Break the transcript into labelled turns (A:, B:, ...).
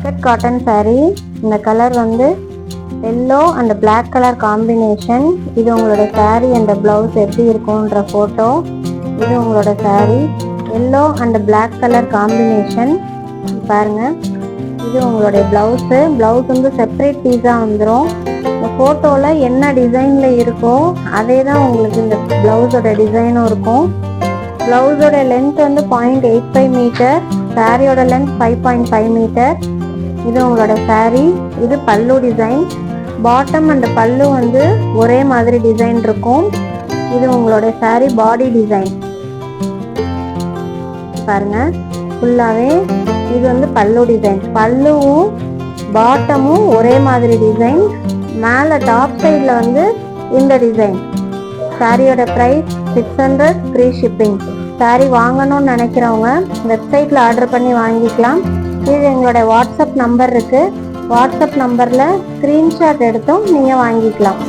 A: Muscat cotton saree. இந்த colour வந்து yellow and black colour combination. இது உங்களோட saree அண்ட் பிளவுஸ் எப்படி இருக்கும்ன்ற ஃபோட்டோ. இது உங்களோட saree yellow and black colour combination பாருங்க. இது உங்களுடைய பிளவுஸு. பிளவுஸ் வந்து செப்பரேட் பீஸாக வந்துடும். இந்த ஃபோட்டோவில் என்ன டிசைனில் இருக்கோ அதே தான் உங்களுக்கு இந்த பிளவுஸோட டிசைனும் இருக்கும். பிளவுஸோட லென்த் வந்து 0.85 மீட்டர். சாரியோட லென்த் 5.5 மீட்டர். இது உங்களோட saree. இது பல்லு டிசைன். பாட்டம் அண்ட் பல்லு வந்து ஒரே மாதிரி டிசைன் இருக்கும். இது உங்களோட saree பாடி டிசைன் பாருங்க. ஃபுல்லாகவே இது வந்து பல்லு டிசைன். பல்லுவும் பாட்டமும் ஒரே மாதிரி டிசைன். மேலே டாப் சைடில் வந்து இந்த டிசைன். சாரியோட ப்ரைஸ் 600, ஃப்ரீ ஷிப்பிங். சாரி வாங்கணும்னு நினைக்கிறவங்க வெப்சைட்டில் ஆர்டர் பண்ணி வாங்கிக்கலாம். இது எங்களோட வாட்ஸ்அப் நம்பர் இருக்குது. வாட்ஸ்அப் நம்பரில் ஸ்க்ரீன்ஷாட் எடுத்தும் நீங்கள் வாங்கிக்கலாம்.